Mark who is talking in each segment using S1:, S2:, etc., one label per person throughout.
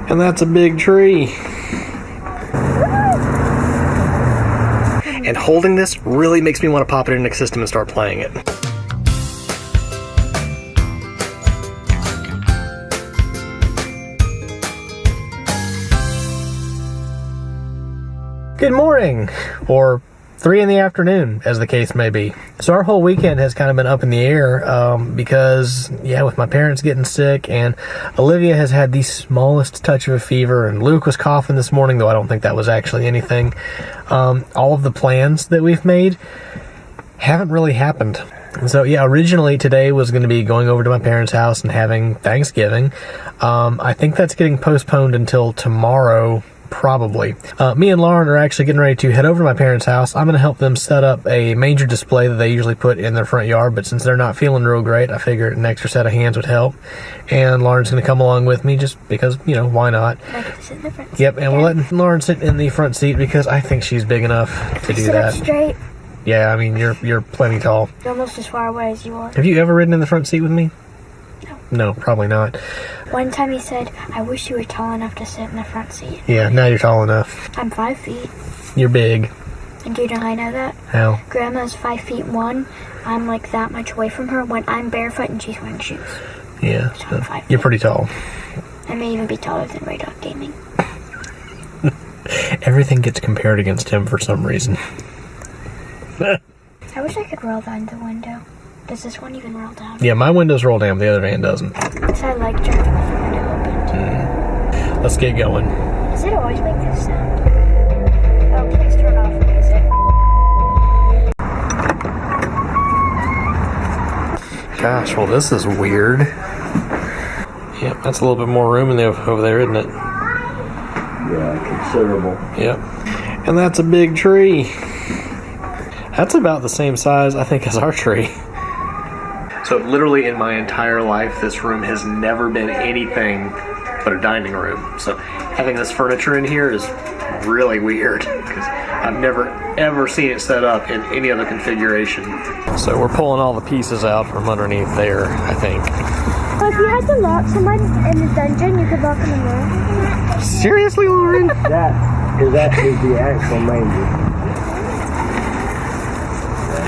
S1: And that's a big tree. And holding this really makes me want to pop it in the system and start playing it. Good morning, or 3 in the afternoon, as the case may be. So our whole weekend has kind of been up in the air because, with my parents getting sick, and Olivia has had the smallest touch of a fever, and Luke was coughing this morning, though I don't think that was actually anything. All of the plans that we've made haven't really happened. So originally today was going to be going over to my parents' house and having Thanksgiving. I think that's getting postponed until tomorrow. Probably. Me and Lauren are actually getting ready to head over to my parents' house. I'm going to help them set up a manger display that they usually put in their front yard, but since they're not feeling real great, I figured an extra set of hands would help. And Lauren's going to come along with me just because, why not?
S2: I get to sit in the front seat.
S1: Yep, and we're letting Lauren sit in the front seat because I think she's big enough to do that.
S2: Sit up straight.
S1: Yeah, I mean, you're plenty tall.
S2: You're almost as far away as you are.
S1: Have you ever ridden in the front seat with me?
S2: No.
S1: No, probably not.
S2: One time he said, I wish you were tall enough to sit in the front seat.
S1: Yeah, now you're tall enough.
S2: I'm 5 feet.
S1: You're big.
S2: And do you know how I know that?
S1: How?
S2: Grandma's 5'1". I'm like that much away from her when I'm barefoot and she's wearing shoes.
S1: Yeah,
S2: So I'm 5 feet.
S1: you're pretty tall.
S2: I may even be taller than Ray Dog Gaming.
S1: Everything gets compared against him for some reason.
S2: I wish I could roll down the window. Does this one even roll down?
S1: Yeah, my windows roll down, the other van doesn't.
S2: Because I like driving with the window open.
S1: Let's get going.
S2: Does it always make this sound? Oh, please turn off music.
S1: Gosh, well, this is weird. Yep, that's a little bit more room than over there, isn't it?
S3: Yeah, considerable.
S1: Yep. And that's a big tree. That's about the same size, I think, as our tree. So literally in my entire life, this room has never been anything but a dining room. So having this furniture in here is really weird because I've never ever seen it set up in any other configuration. So we're pulling all the pieces out from underneath there, I think.
S2: Well, if you had to lock someone in the dungeon, you could lock them in there.
S1: Seriously, Lauren?
S3: That is actually the actual manger.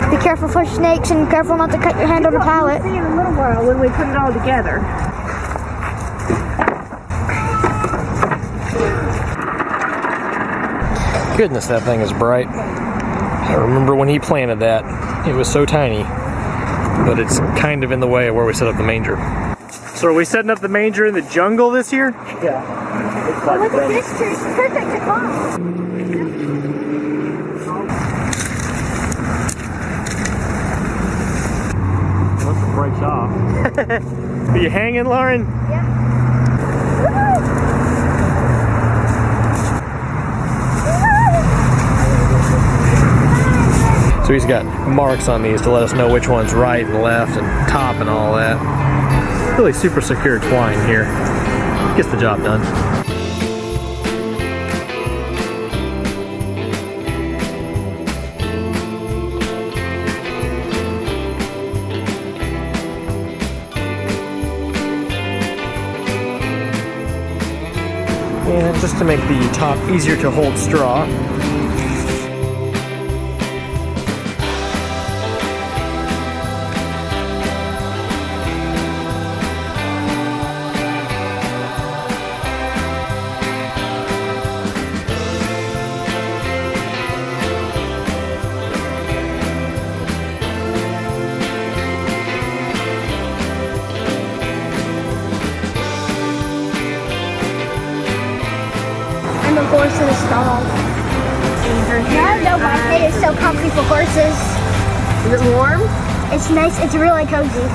S2: Be careful for snakes and careful not to cut your hand on the pallet.
S4: We'll see in a little while when we put it all together.
S1: Goodness, that thing is bright. I remember when he planted that, it was so tiny, but it's kind of in the way of where we set up the manger. So are we setting up the manger in the jungle this year?
S3: Yeah. It's
S2: Oh,
S3: like
S2: look at this tree. It's perfect to climb.
S1: Once it breaks off. Are you hanging, Lauren?
S2: Yeah.
S1: So he's got marks on these to let us know which one's right and left and top and all that. Really super secure twine here. Gets the job done. And just to make the top easier to hold straw.
S2: And the horse in a stall. I don't know why it is so comfy for horses.
S4: Is it warm?
S2: It's nice. It's really cozy.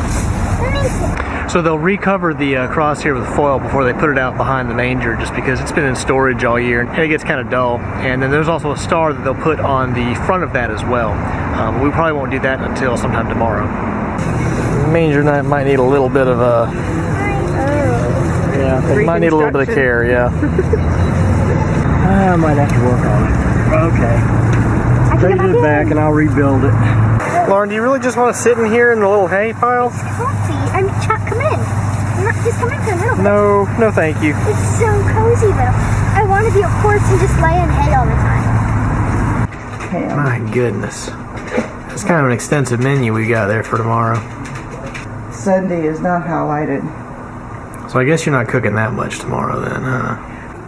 S1: So they'll recover the crosshair with foil before they put it out behind the manger, just because it's been in storage all year and it gets kind of dull. And then there's also a star that they'll put on the front of that as well. We probably won't do that until sometime tomorrow. Manger might need a little bit of a... Yeah, it might need a little bit of care, yeah.
S3: I might have to work on it. Okay. Take it back and I'll rebuild it.
S1: Lauren, do you really just want to sit in here in the little hay pile?
S2: Come in. Just come in for a little bit.
S1: No, thank you.
S2: It's so cozy though. I want to be a horse and just lay in hay all the time.
S1: My goodness. It's kind of an extensive menu we got there for tomorrow.
S5: Sunday is not highlighted.
S1: So I guess you're not cooking that much tomorrow then, huh?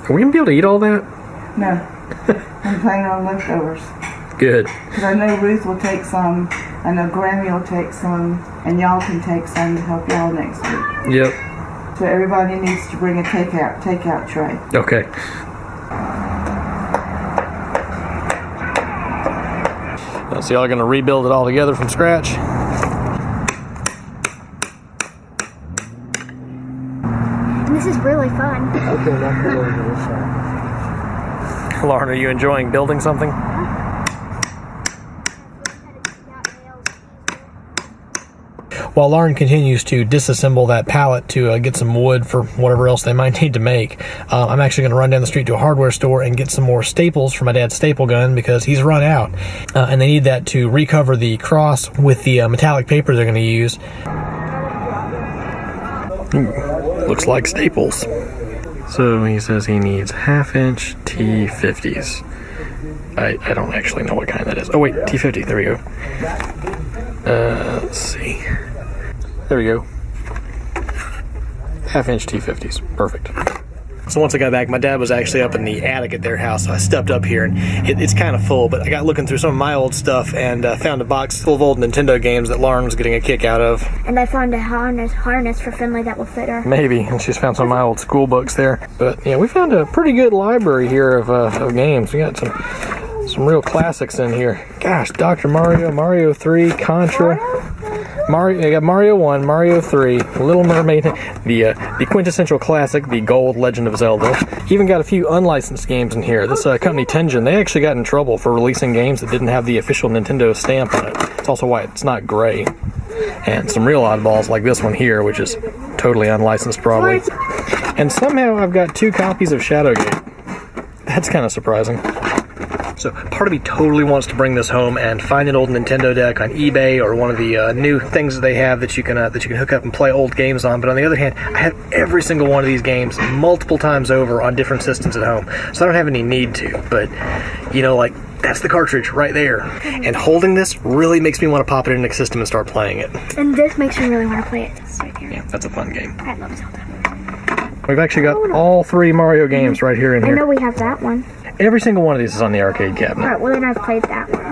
S1: Are we going to be able to eat all that?
S5: No. I'm planning on leftovers.
S1: Good.
S5: Because I know Ruth will take some, I know Grammy will take some, and y'all can take some to help y'all next week.
S1: Yep.
S5: So everybody needs to bring a takeout tray.
S1: Okay. So y'all are going to rebuild it all together from scratch?
S2: And this is really fun.
S3: Okay, now come over to this side.
S1: Lauren, are you enjoying building something? While Lauren continues to disassemble that pallet to get some wood for whatever else they might need to make, I'm actually going to run down the street to a hardware store and get some more staples for my dad's staple gun because he's run out. And they need that to recover the cross with the metallic paper they're going to use. Looks like staples. So he says he needs 1/2-inch T50s. I don't actually know what kind that is. Oh wait, T50, there we go. Let's see. There we go. 1/2-inch T50s, perfect. So once I got back, my dad was actually up in the attic at their house, so I stepped up here, and it's kind of full, but I got looking through some of my old stuff and found a box full of old Nintendo games that Lauren was getting a kick out of.
S2: And I found a harness for Finley that will fit her.
S1: Maybe, and she's found some of my old school books there. But yeah, we found a pretty good library here of games. We got some real classics in here. Gosh, Dr. Mario, Mario 3, Contra. Mario, I got Mario 1, Mario 3, Little Mermaid, the quintessential classic, the Gold Legend of Zelda. Even got a few unlicensed games in here. This company Tengen, they actually got in trouble for releasing games that didn't have the official Nintendo stamp on it. It's also why it's not gray. And some real oddballs like this one here, which is totally unlicensed probably. And somehow I've got 2 copies of Shadowgate. That's kind of surprising. So part of me totally wants to bring this home and find an old Nintendo deck on eBay or one of the new things that they have that you can hook up and play old games on. But on the other hand, I have every single one of these games multiple times over on different systems at home, so I don't have any need to. But you know, like, that's the cartridge right there, and holding this really makes me want to pop it in the system and start playing it.
S2: And this makes me really want to play it. This right here.
S1: Yeah, that's a fun game.
S2: I love Zelda.
S1: We've actually got all 3 Mario games right here in
S2: I
S1: here.
S2: know we have that one.
S1: Every single one of these is on the arcade cabinet.
S2: Alright, well then I've played that one.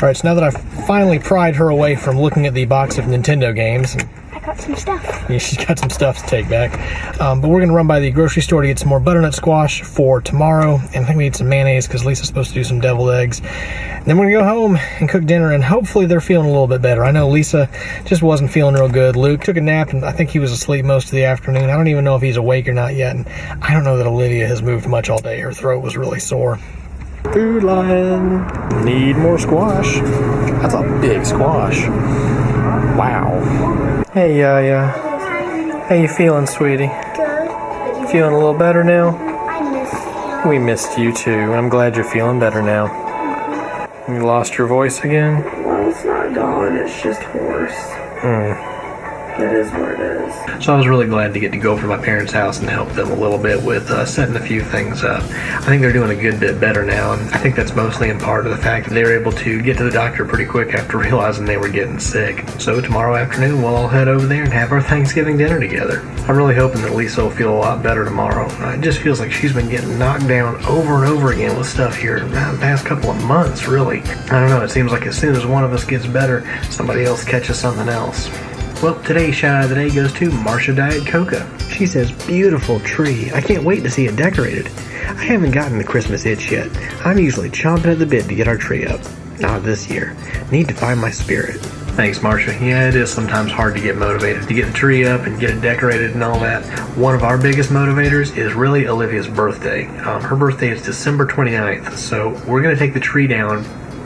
S1: Alright, so now that I've finally pried her away from looking at the box of Nintendo games,
S2: I got some stuff.
S1: yeah, she's got some stuff to take back. But we're going to run by the grocery store to get some more butternut squash for tomorrow. And I think we need some mayonnaise because Lisa's supposed to do some deviled eggs. And then we're going to go home and cook dinner, and hopefully they're feeling a little bit better. I know Lisa just wasn't feeling real good. Luke took a nap, and I think he was asleep most of the afternoon. I don't even know if he's awake or not yet. And I don't know that Olivia has moved much all day. Her throat was really sore. Food line. Need more squash. That's a big squash. Wow. Hey, Yaya. How you feeling, sweetie?
S2: Good.
S1: Feeling a little better now?
S2: I miss you.
S1: We missed you too, and I'm glad you're feeling better now. You lost your voice again?
S5: Well, it's not gone, it's just hoarse. It is what it is.
S1: So I was really glad to get to go over to my parents' house and help them a little bit with setting a few things up. I think they're doing a good bit better now, and I think that's mostly in part of the fact that they were able to get to the doctor pretty quick after realizing they were getting sick. So tomorrow afternoon we'll all head over there and have our Thanksgiving dinner together. I'm really hoping that Lisa will feel a lot better tomorrow. It just feels like she's been getting knocked down over and over again with stuff here the past couple of months, really. I don't know, it seems like as soon as one of us gets better, somebody else catches something else. Well, today's shout out of the day goes to Marcia Diet Coca. She says, beautiful tree. I can't wait to see it decorated. I haven't gotten the Christmas itch yet. I'm usually chomping at the bit to get our tree up. Not this year. Need to find my spirit. Thanks, Marcia. Yeah, it is sometimes hard to get motivated to get the tree up and get it decorated and all that. One of our biggest motivators is really Olivia's birthday. Her birthday is December 29th, so we're going to take the tree down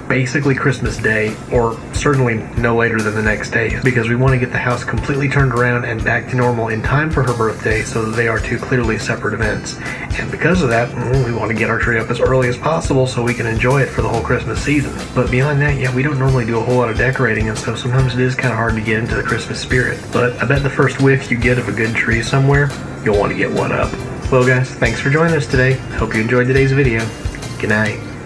S1: basically Christmas Day, or certainly no later than the next day, because we want to get the house completely turned around and back to normal in time for her birthday so that they are two clearly separate events. And because of that, we want to get our tree up as early as possible so we can enjoy it for the whole Christmas season. But beyond that, yeah, we don't normally do a whole lot of decorating, and so sometimes it is kind of hard to get into the Christmas spirit. But I bet the first whiff you get of a good tree somewhere, you'll want to get one up. Well guys, thanks for joining us today. Hope you enjoyed today's video. Good night.